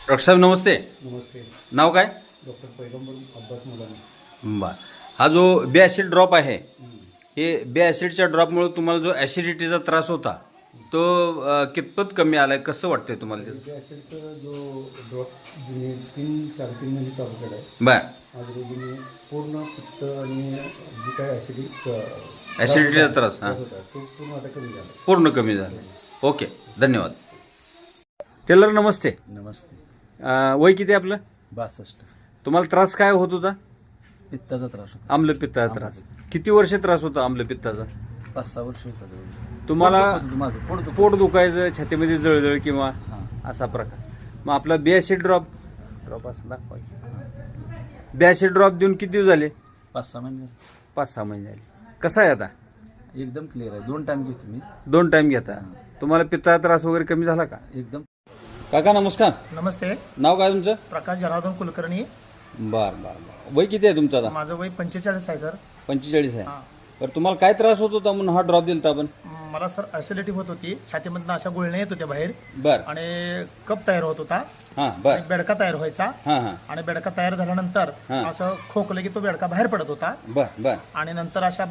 Doctor साहेब नमस्ते. नमस्ते. नाव काय? Doctor पैगंबर अब्बास मुलानी. बर. हा जो बे ॲसिड ड्रॉप आहे, हे बे ॲसिडच्या ड्रॉपमुळे तुम्हाला जो ॲसिडिटीचा त्रास होता तो कितपत कमी आलाय, कसं वाटतंय तुम्हाला त्याचं? ते ॲसिडचा जो ड्रॉप जुने 3-4-3 महिने चालू केला आहे. बर. आजूबाजूने पूर्ण पित्त आणि जी काय ॲसिडिटीचा त्रास हां होता तो पूर्ण आता कमी झाला. पूर्ण कमी झाला. ओके, धन्यवाद. टेलर नमस्ते. नमस्ते. वय किती आहे आपलं? 62. तुम्हाला त्रास काय होत होता? पित्ताचा त्रास होता. आम्लपित्ताचा त्रास. किती वर्ष त्रास होता आम्लपित्ताचा? 5-6 वर्ष होता. तुम्हाला माझं पोट दुखायचं, छातीमध्ये जळजळ किंवा हां. असा प्रकार. मग आपला बे ॲसिड ड्रॉप असं दाखवा. बे ॲसिड ड्रॉप देऊन किती दिवस झाले? 5-6 महिने 5-6 महिने झाले. कसा आहे आता? एकदम क्लिअर आहे. 2 टाइम घेतो मी. 2 टाइम घेता. तुम्हाला पित्ताचा त्रास वगैरे कमी झाला का? एकदम. काका नमस्कार. नमस्ते. नाव काय तुमचं? प्रकाश जनार्दन कुलकर्णी. बर बर बर. वय किती आहे तुमचं आता? माझं वय 45 आहे सर. 45 आहे. हां. तर तुम्हाला काय त्रास होत होता म्हणून हा ड्रॉप दिलता आपण? मला सर ॲसिडिटी होत होती, छातीमधनं अशा गुळण्या येत होत्या बाहेर बर. आणि कप तयार होत होता हां बर. आणि बेडका तयार व्हायचा हां हां आणि बेडका तयार झाल्यानंतर हां. असं खोकलं की तो बेडका बाहेर पडत होता बर बर. आणि नंतर अशा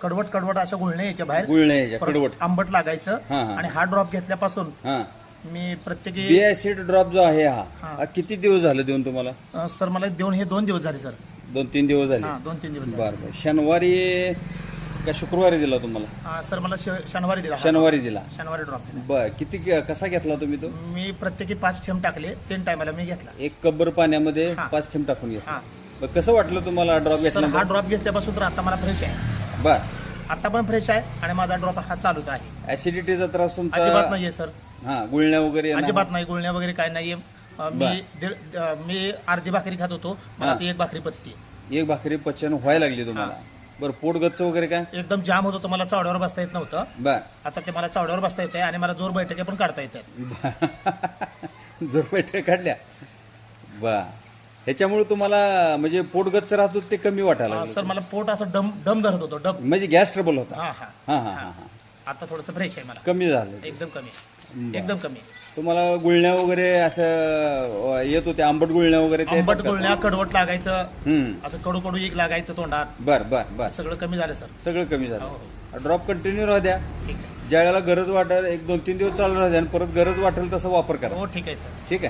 कडवट कडवट अशा गुळण्या यायच्या बाहेर, गुळण्या यायच्या, परत कडवट. आंबट लागायचं. हां, हां. आणि हा ड्रॉप घेतल्यापासून हां. मी प्रत्येकी बे ॲसिड ड्रॉप जो आहे हा हां. हा किती दिवस झाले देऊन तुम्हाला? सर मला देऊन हे 2 दिवस झाले सर. 2-3 दिवस झाले. हां, 2-3 दिवस झाले. बर बर. शनिवारी का शुक्रवारी दिला तुम्हाला? सर मला शनिवारी दिला. शनिवारी दिला. शनिवारी ड्रॉप दिला. बर. किती कसा घेतला तुम्ही तो? मी प्रत्येकी 5 थेंब टाकले. 3 टायमाला मी घेतला. एक कब्बर पाण्यामध्ये हां. 5 थेंब टाकून घेतला. हां. बरं, कसं वाटलं तुम्हाला ड्रॉप सर हा घेतला? ड्रॉप घेतल्यापासून तर आता मला फ्रेश आहे. बर. आता पण फ्रेश आहे आणि माझा ड्रॉप हा चालूच आहे. ऍसिडिटीचा त्रास तुमचा अजिबात नाहीये सर. हा, गुळण्या वगैरे येणं? अजिबात नाही. गुळण्या वगैरे काय नाहीये. मी अर्धी भाकरी खात होतो, मला हां. ती 1 भाकरी पचते. एक भाकरी पचन व्हायला लागली तुम्हाला? बरं. पोट गच्च वगैरे काय? एकदम जाम होत होतं, मला चावड्यावर बसता येत नव्हतं. बर. आता ते मला चावड्यावर बसता येते आणि मला जोर बैठके पण काढता येतात. जोर बैठक काढल्या. बर. ह्याच्यामुळे तुम्हाला म्हणजे पोट गच्च राहत होतं ते कमी वाटायला लागलं? सर मला पोट असं डम धरत होतं, डम. म्हणजे गॅस ट्रबल होता? हा हा हा हा हा हा. आता थोडंसं फ्रेश आहे मला. कमी झालं? एकदम कमी. बरं. एकदम कमी. तुम्हाला गुळण्या वगैरे असं येत होते, आंबट गुळण्या वगैरे ते आंबट येतात का? गुळण्या, कडवट लागायचं, हम्म. असं कडू कडू एक लागायचं तोंडात. बर बर बर. सगळं कमी झालं सर. सगळं कमी हो, झालं. ड्रॉप कंटिन्यू राहू द्या. ठीक आहे. ज्या वेळेला गरज वाटेल 1-2-3 दिवस चालू राहू द्या आणि परत गरज वाटेल तसं वापर करा. हो ठीक आहे सर. ठीक आहे.